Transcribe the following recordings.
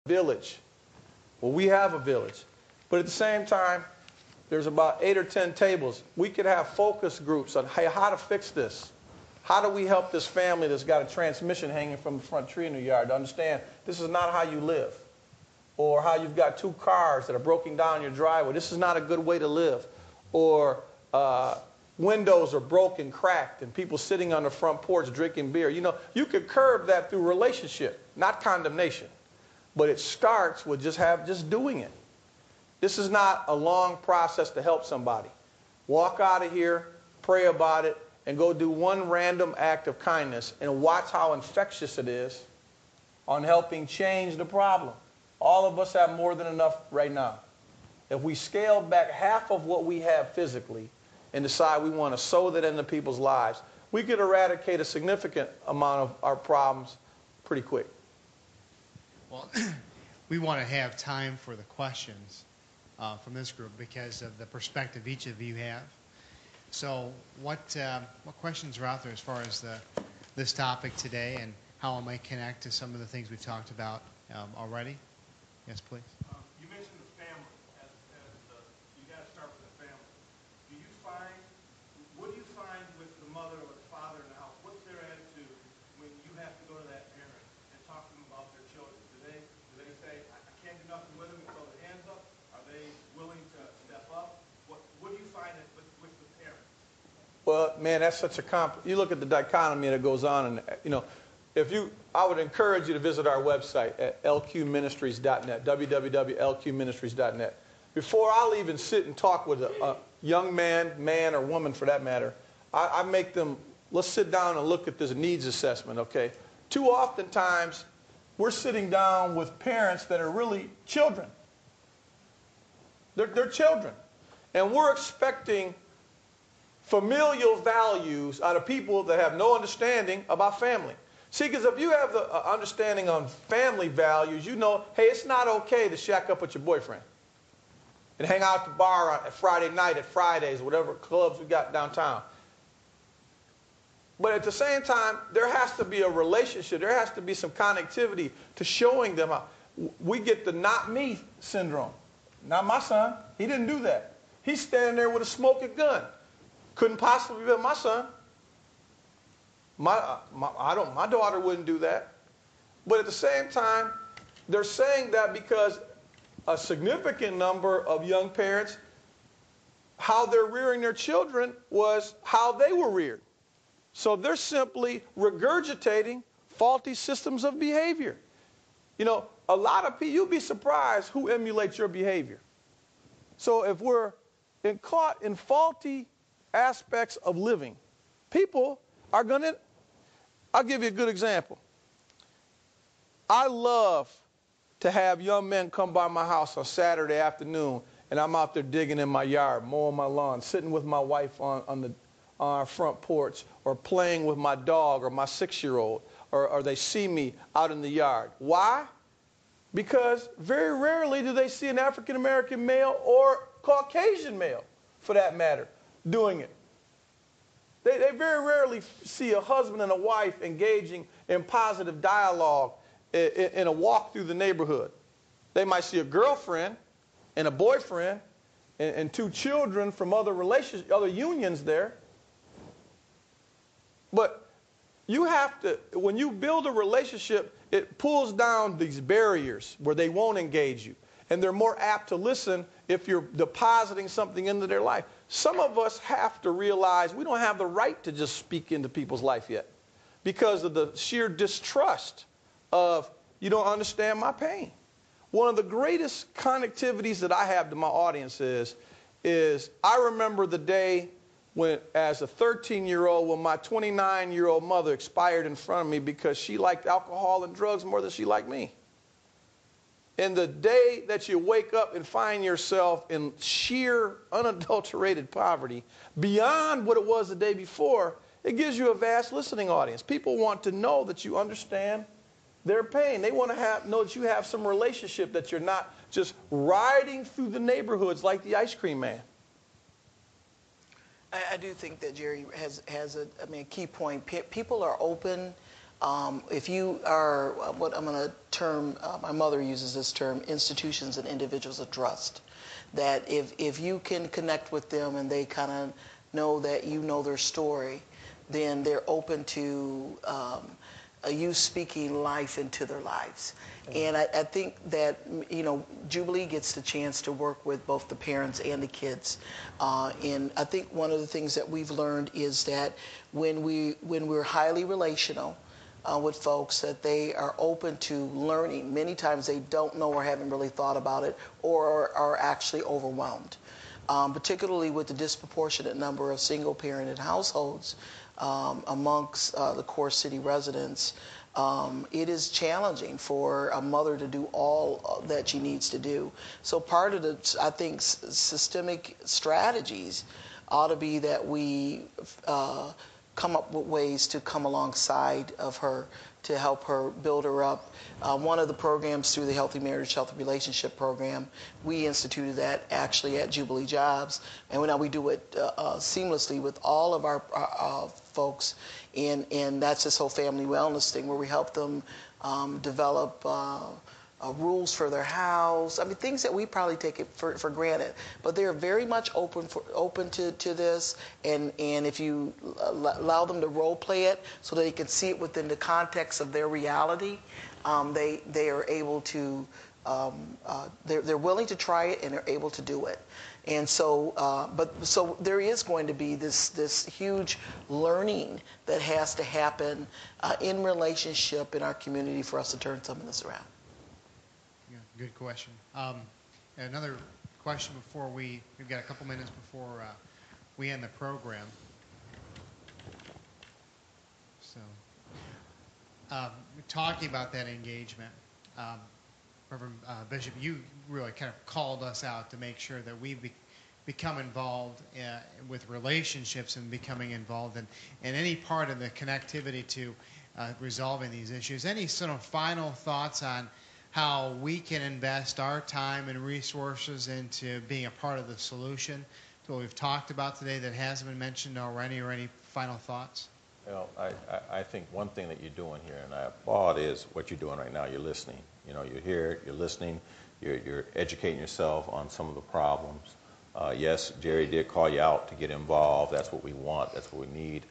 village. Well, we have a village. But at the same time, there's about 8 or 10 tables. We could have focus groups on, hey, how to fix this. How do we help this family that's got a transmission hanging from the front tree in the yard to understand this is not how you live? Or how you've got 2 cars that are broken down in your driveway. This is not a good way to live. Or windows are broken, cracked, and people sitting on the front porch drinking beer. You know, you could curb that through relationship, not condemnation. But it starts with just doing it. This is not a long process to help somebody. Walk out of here, pray about it, and go do one random act of kindness and watch how infectious it is on helping change the problem. All of us have more than enough right now. If we scale back half of what we have physically and decide we want to sow that into people's lives, we could eradicate a significant amount of our problems pretty quick. Well, we want to have time for the questions from this group because of the perspective each of you have. So what questions are out there as far as this topic today and how it might connect to some of the things we've talked about already? Yes, please. You mentioned the family. You got to start with the family. What do you find with the mother or the father in the house? What's their attitude when you have to go to that parent and talk to them about their children? Do they say, I can't do nothing with them and throw their hands up? Are they willing to step up? What do you find with the parents? Well, man, that's such a you look at the dichotomy that goes on, and you know, I would encourage you to visit our website at lqministries.net, www.lqministries.net. Before I'll even sit and talk with a young man or woman for that matter, I make them, let's sit down and look at this needs assessment, okay? Too often times, we're sitting down with parents that are really children. They're children. And we're expecting familial values out of people that have no understanding about family. See, because if you have the understanding on family values, you know, hey, it's not okay to shack up with your boyfriend and hang out at the bar on Friday night at Fridays, whatever clubs we got downtown. But at the same time, there has to be a relationship. There has to be some connectivity to showing them how. We get the not me syndrome. Not my son. He didn't do that. He's standing there with a smoking gun. Couldn't possibly be my son. My daughter wouldn't do that. But at the same time, they're saying that because a significant number of young parents, how they're rearing their children was how they were reared. So they're simply regurgitating faulty systems of behavior. You know, a lot of people, you'll be surprised who emulates your behavior. So if we're caught in faulty aspects of living, people are going to, I'll give you a good example. I love to have young men come by my house on Saturday afternoon, and I'm out there digging in my yard, mowing my lawn, sitting with my wife on our front porch, or playing with my dog or my 6-year-old, or they see me out in the yard. Why? Because very rarely do they see an African-American male or Caucasian male, for that matter, doing it. They very rarely see a husband and a wife engaging in positive dialogue in a walk through the neighborhood. They might see a girlfriend and a boyfriend and 2 children from other relationships, other unions there. But you have to, when you build a relationship, it pulls down these barriers where they won't engage you. And they're more apt to listen if you're depositing something into their life. Some of us have to realize we don't have the right to just speak into people's life yet because of the sheer distrust of, you don't understand my pain. One of the greatest connectivities that I have to my audience is I remember the day when, as a 13-year-old, when my 29-year-old mother expired in front of me because she liked alcohol and drugs more than she liked me. And the day that you wake up and find yourself in sheer, unadulterated poverty, beyond what it was the day before, it gives you a vast listening audience. People want to know that you understand their pain. They want to know that you have some relationship, that you're not just riding through the neighborhoods like the ice cream man. I do think that Jerry has a key point. People are open If you are, what I'm going to term, my mother uses this term, institutions and individuals of trust, that if you can connect with them and they kind of know that you know their story, then they're open to you speaking life into their lives. And I think that, Jubilee gets the chance to work with both the parents and the kids. And I think one of the things that we've learned is that when we're highly relational with folks, that they are open to learning. Many times they don't know or haven't really thought about it, or are actually overwhelmed. Particularly with the disproportionate number of single-parented households amongst the core city residents, it is challenging for a mother to do all that she needs to do. So part of the, I think, systemic strategies ought to be that we come up with ways to come alongside of her to help her build her up. One of the programs through the Healthy Marriage, Healthy Relationship program, we instituted that actually at Jubilee Jobs, and now we do it seamlessly with all of our folks, and that's this whole family wellness thing where we help them develop rules for their house. I mean, things that we probably take it for granted, but they're very much open to this. And if you allow them to role play it so they can see it within the context of their reality, they are able to. They're willing to try it and they're able to do it. And so, so there is going to be this huge learning that has to happen in relationship in our community for us to turn some of this around. Yeah, good question. Another question before we've got a couple minutes before we end the program. So, talking about that engagement, Reverend Bishop, you really kind of called us out to make sure that we become involved with relationships and becoming involved in any part of the connectivity to resolving these issues. Any sort of final thoughts on how we can invest our time and resources into being a part of the solution to what we've talked about today that hasn't been mentioned already, or any final thoughts? Well, I think one thing that you're doing here, and I applaud, is what you're doing right now. You're listening. You're here, you're listening, you're educating yourself on some of the problems. Yes, Jerry did call you out to get involved. That's what we want. That's what we need.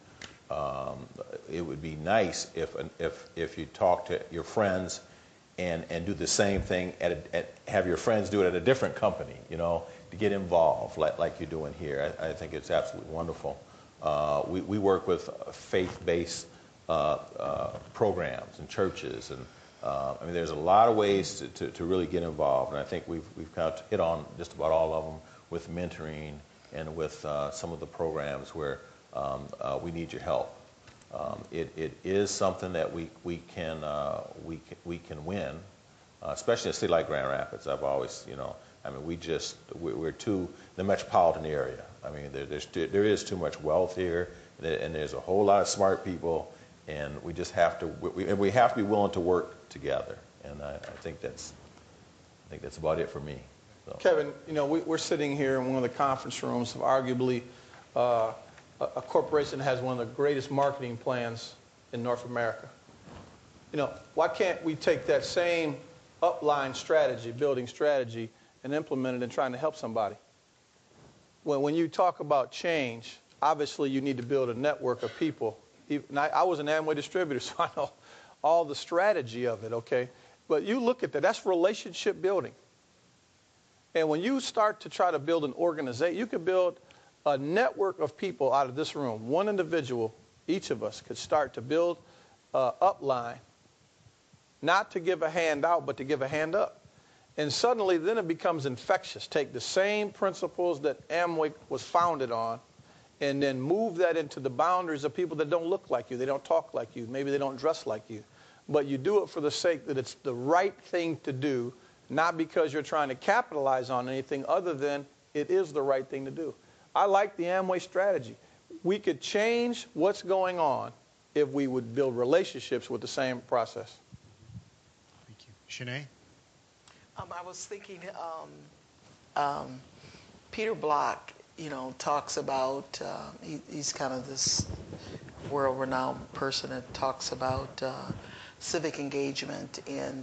It would be nice if you talk to your friends and do the same thing have your friends do it at a different company, to get involved like you're doing here. I think it's absolutely wonderful. We work with faith-based programs and churches, and there's a lot of ways to really get involved, and I think we've kind of hit on just about all of them with mentoring and with some of the programs where we need your help. It is something that we can win, especially in a city like Grand Rapids. I've always, we're too the metropolitan area. There is too much wealth here, and there's a whole lot of smart people, and we just have to we have to be willing to work together. And I think that's about it for me. So. Kevin, we're sitting here in one of the conference rooms of arguably a corporation that has one of the greatest marketing plans in North America. Why can't we take that same upline strategy, building strategy, and implement it in trying to help somebody? When you talk about change, obviously you need to build a network of people. I was an Amway distributor, so I know all the strategy of it, okay? But you look at that, that's relationship building. And when you start to try to build an organization, you can build a network of people out of this room. One individual, each of us, could start to build an upline, not to give a hand out, but to give a hand up. And suddenly, then it becomes infectious. Take the same principles that Amway was founded on, and then move that into the boundaries of people that don't look like you, they don't talk like you, maybe they don't dress like you. But you do it for the sake that it's the right thing to do, not because you're trying to capitalize on anything other than it is the right thing to do. I like the Amway strategy. We could change what's going on if we would build relationships with the same process. Thank you. Shanae? I was thinking, Peter Block, talks about, he's kind of this world-renowned person that talks about civic engagement and